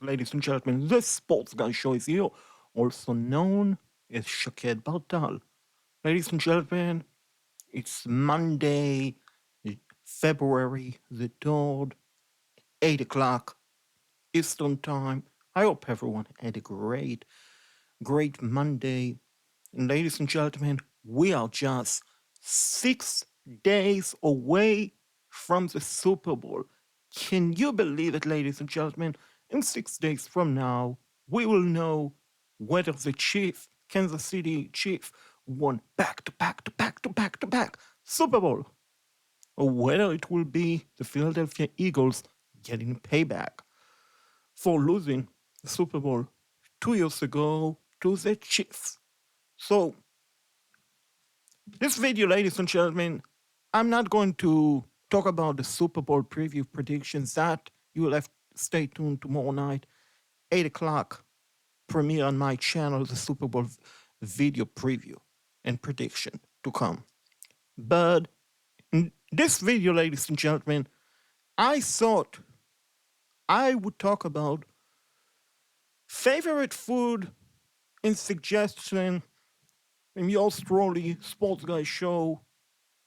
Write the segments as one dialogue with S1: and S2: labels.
S1: Ladies and gentlemen, the sports guy show is here, also known as Shaked Bartal. Ladies and gentlemen, it's Monday, February the 3rd, 8 o'clock Eastern Time. I hope everyone had a great Monday. And ladies and gentlemen, we are just 6 days away from the Super Bowl. Can you believe it, ladies and gentlemen? In 6 days from now, we will know whether the Kansas City Chiefs, won back to back to back to back to back Super Bowl, or whether it will be the Philadelphia Eagles getting payback for losing the Super Bowl 2 years ago to the Chiefs. So, this video, ladies and gentlemen, I'm not going to talk about the Super Bowl preview predictions. That you will have to stay tuned tomorrow night, 8 o'clock, premiere on my channel, the Super Bowl video preview and prediction to come. But in this video, ladies and gentlemen, I thought I would talk about favorite food and suggestion in yours truly, Sports Guy Show,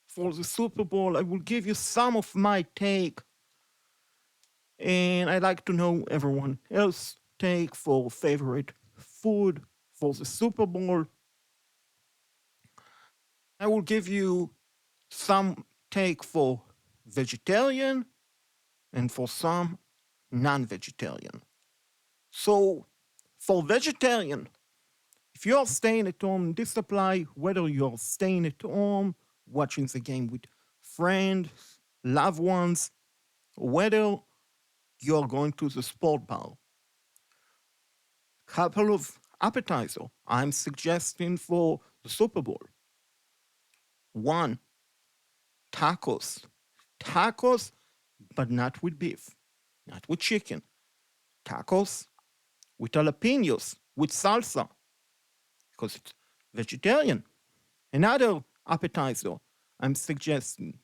S1: for the Super Bowl. I will give you some of my take, and I'd like to know everyone else take for favorite food for the Super Bowl. I will give you some take for vegetarian and for some non-vegetarian. So for vegetarian, if you're staying at home, this apply whether you're staying at home, watching the game with friends, loved ones, whether you're going to the sport bar. Couple of appetizer I'm suggesting for the Super Bowl. One, tacos. Tacos, but not with beef, not with chicken. Tacos with jalapenos, with salsa, because it's vegetarian. Another appetizer I'm suggesting,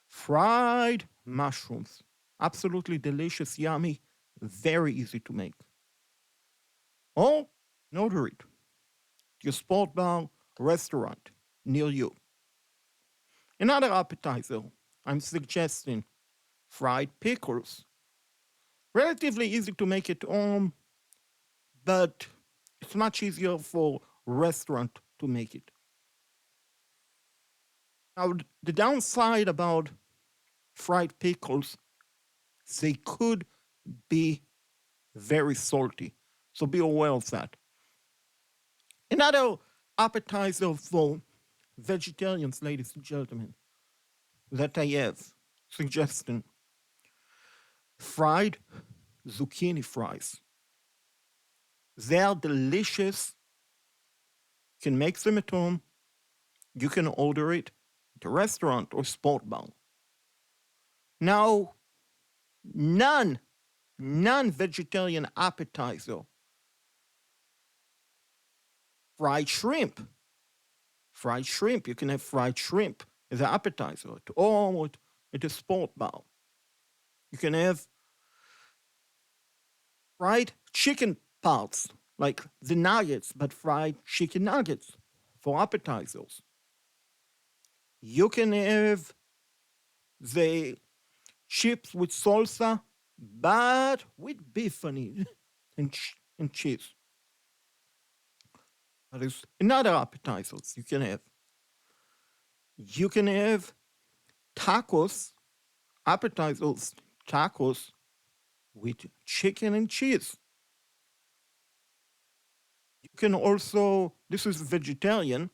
S1: fried mushrooms. Absolutely delicious, yummy, very easy to make. Or order it to your sport bar restaurant near you. Another appetizer I'm suggesting, fried pickles. Relatively easy to make at home, but it's much easier for restaurant to make it. Now, the downside about fried pickles, they could be very salty. So be aware of that. Another appetizer for vegetarians, ladies and gentlemen, that I have suggesting, fried zucchini fries. They are delicious. You can make them at home. You can order it at a restaurant or sport bar. Now, non-vegetarian appetizer, fried shrimp. Fried shrimp. You can have fried shrimp as an appetizer at home or at a sport bar. You can have fried chicken parts, like the nuggets, but fried chicken nuggets for appetizers. You can have the chips with salsa, but with beef on it and cheese. That is another appetizers you can have. You can have tacos, appetizers, tacos with chicken and cheese. You can also, this is vegetarian,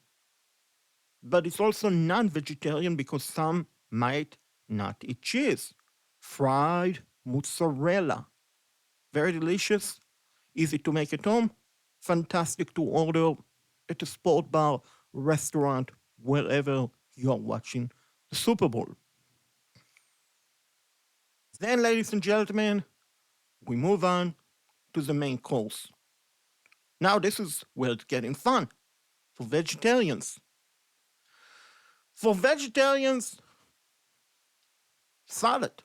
S1: but it's also non-vegetarian because some might not eat cheese. Fried mozzarella. Very delicious, easy to make at home, fantastic to order at a sport bar, restaurant, wherever you're watching the Super Bowl. Then, ladies and gentlemen, we move on to the main course. Now, this is where it's getting fun for vegetarians. For vegetarians, salad,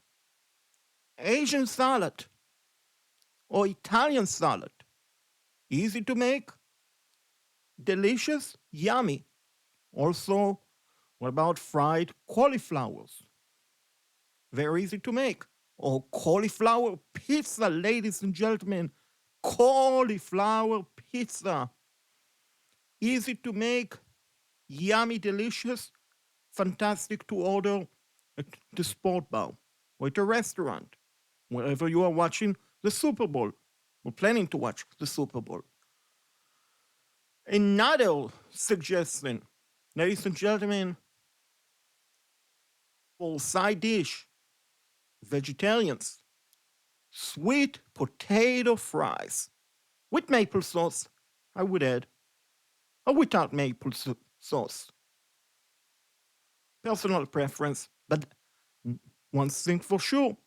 S1: Asian salad. or Italian salad. Easy to make, delicious, yummy. Also, what about fried cauliflowers? Very easy to make. Or cauliflower pizza, ladies and gentlemen. Cauliflower pizza. Easy to make, yummy, delicious, fantastic to order at the sport bar or at a restaurant, wherever you are watching the Super Bowl or planning to watch the Super Bowl. Another suggestion, ladies and gentlemen, for side dish, vegetarians, sweet potato fries with maple sauce, I would add, or without maple sauce. Personal preference, but one thing for sure,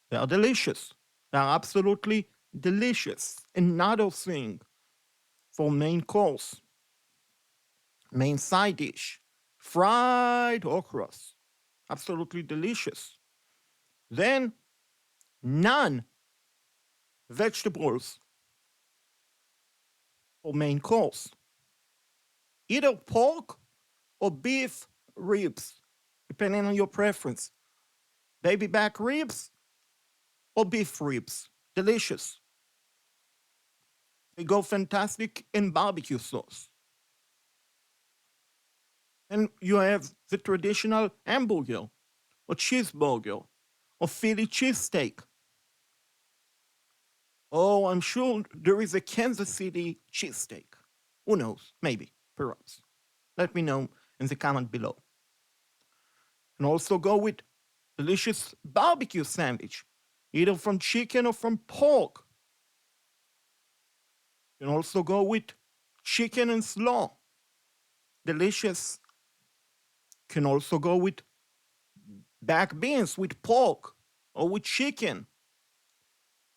S1: they are delicious. They are absolutely delicious. Another thing for main course, main side dish, fried okras, absolutely delicious. Then none vegetables for main course, either pork or beef ribs, depending on your preference. Baby back ribs or beef ribs, delicious. They go fantastic in barbecue sauce. And you have the traditional hamburger or cheeseburger or Philly cheesesteak. Oh, I'm sure there is a Kansas City cheesesteak. Who knows? Maybe, perhaps. Let me know in the comment below. And also go with delicious barbecue sandwich, either from chicken or from pork. You can also go with chicken and slaw. Delicious. Can also go with back beans with pork or with chicken.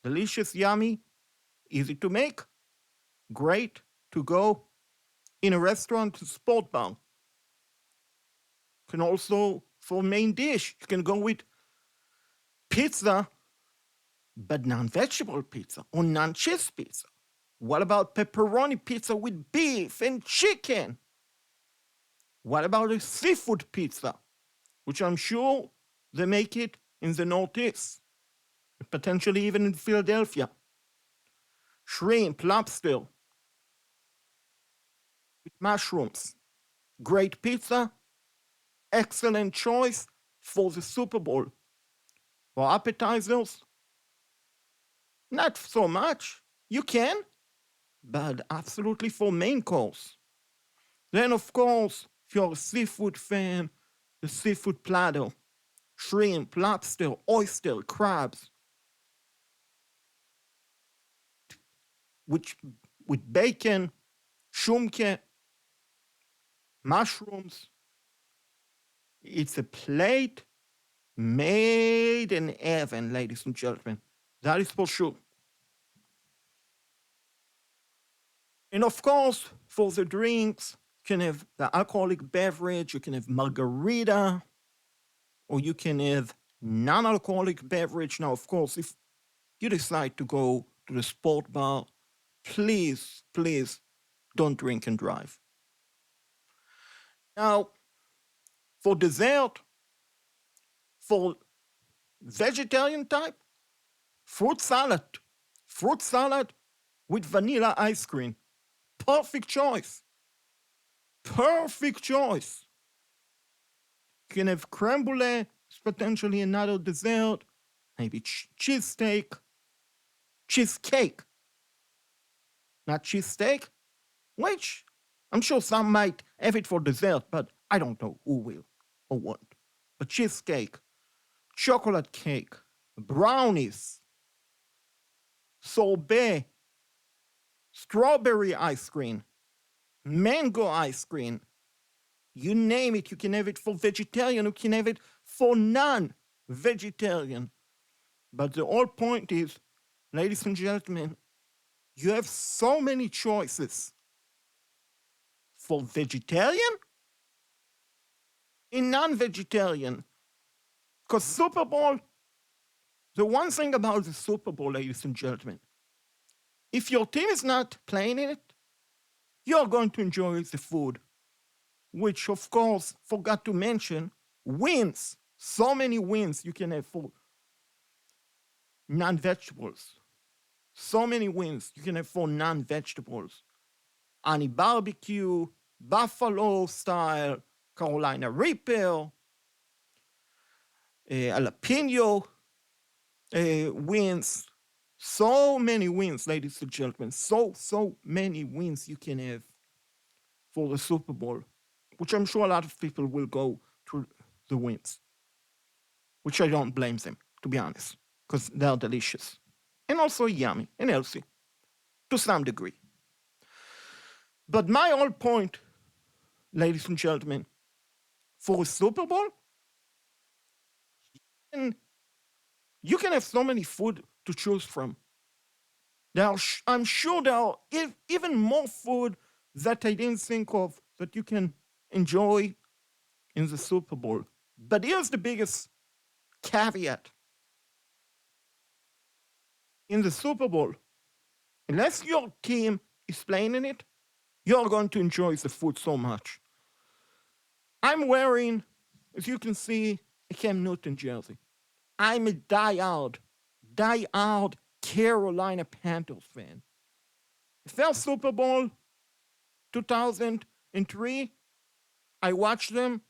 S1: Delicious, yummy, easy to make, great to go in a restaurant, sport bar. Can also, for main dish, you can go with pizza, but non-vegetable pizza or non-cheese pizza. What about pepperoni pizza with beef and chicken? What about a seafood pizza, which I'm sure they make it in the Northeast, potentially even in Philadelphia? Shrimp, lobster, with mushrooms. Great pizza, excellent choice for the Super Bowl. For appetizers, not so much. You can, but absolutely for main course. Then, of course, if you're a seafood fan, the seafood platter, shrimp, lobster, oyster, crabs, which with bacon, shumke, mushrooms. It's a plate made in heaven, ladies and gentlemen. That is for sure. And of course, for the drinks, you can have the alcoholic beverage, you can have margarita, or you can have non-alcoholic beverage. Now, of course, if you decide to go to the sport bar, please, please don't drink and drive. Now, for dessert, for vegetarian type, fruit salad with vanilla ice cream. Perfect choice. Perfect choice. You can have creme brulee, potentially another dessert, maybe cheesesteak, cheesecake, not cheesesteak, which I'm sure some might have it for dessert, but I don't know who will or won't. But cheesecake, chocolate cake, brownies, sorbet, strawberry ice cream, mango ice cream, you name it, you can have it for vegetarian, you can have it for non-vegetarian. But the whole point is, ladies and gentlemen, you have so many choices for vegetarian and non-vegetarian. Because Super Bowl, the one thing about the Super Bowl, ladies and gentlemen, If your team is not playing it, you're going to enjoy the food, which, of course, forgot to mention wins. So many wins you can have for non vegetables. So many wins you can have for non vegetables. Honey barbecue, buffalo style, Carolina Reaper, jalapeno wins. So many wins, ladies and gentlemen. So many wins you can have for the Super Bowl, which I'm sure a lot of people will go to the wins, which I don't blame them, to be honest, because they're delicious and also yummy and healthy to some degree. But my whole point, ladies and gentlemen, for a Super Bowl, and you can have so many food to choose from. I'm sure there are even more food that I didn't think of that you can enjoy in the Super Bowl. But here's the biggest caveat. In the Super Bowl, unless your team is playing in it, you're going to enjoy the food so much. I'm wearing, as you can see, a Cam Newton jersey. I'm a die-hard Carolina Panthers fan. The first Super Bowl, 2003, I watched them,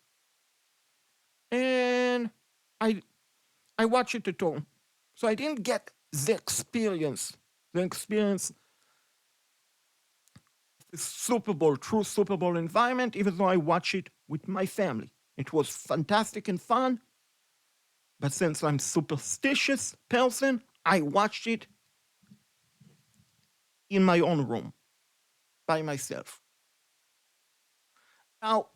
S1: and I watched it at home. So I didn't get the experience Super Bowl, true Super Bowl environment, even though I watched it with my family. It was fantastic and fun. But since I'm a superstitious person, I watched it in my own room by myself. Now,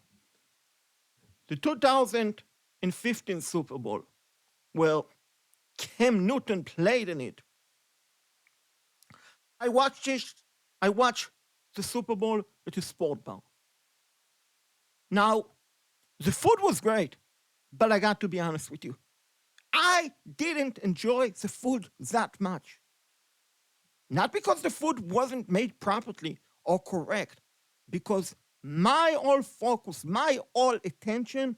S1: the 2015 Super Bowl, well, Cam Newton played in it. I watched the Super Bowl at a sport bar. Now, the food was great, but I got to be honest with you. I didn't enjoy the food that much. Not because the food wasn't made properly or correct, because my whole focus, my whole attention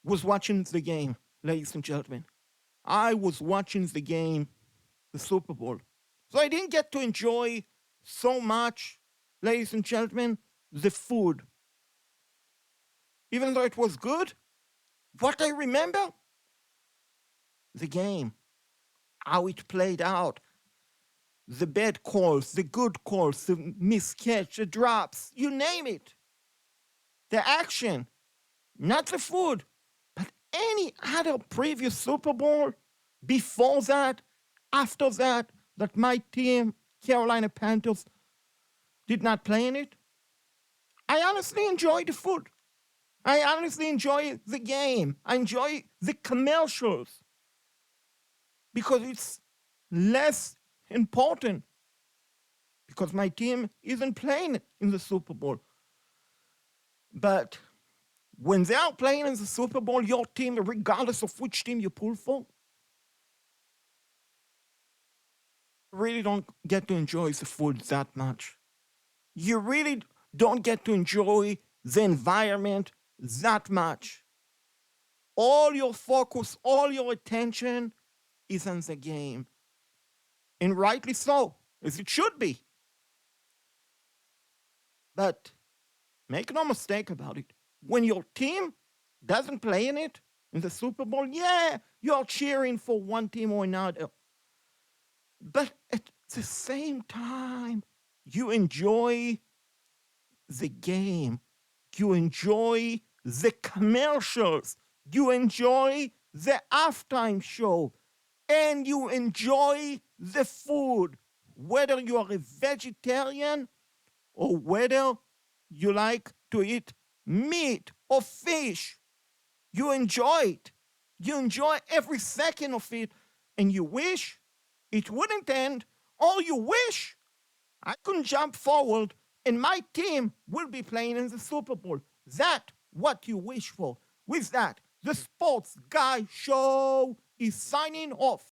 S1: was watching the game, ladies and gentlemen. I was watching the game, the Super Bowl. So I didn't get to enjoy so much, ladies and gentlemen, the food. Even though it was good, what I remember, the game, how it played out, the bad calls, the good calls, the miscatch, the drops, you name it. The action, not the food, but any other previous Super Bowl before that, after that my team, Carolina Panthers, did not play in it. I honestly enjoy the food. I honestly enjoy the game. I enjoy the commercials because it's less important because my team isn't playing in the Super Bowl. But when they are playing in the Super Bowl, your team, regardless of which team you pull for, really don't get to enjoy the food that much. You really don't get to enjoy the environment that much. All your focus, all your attention is on the game. And rightly so, as it should be. But make no mistake about it. When your team doesn't play in it, in the Super Bowl, yeah, you're cheering for one team or another. But at the same time, you enjoy the game. You enjoy the commercials. You enjoy the halftime show. And you enjoy the food. Whether you are a vegetarian or whether you like to eat meat or fish, you enjoy it. You enjoy every second of it. And you wish it wouldn't end, or you wish I couldn't jump forward and my team will be playing in the Super Bowl. That's what you wish for. With that, the Sports Guy Show is signing off.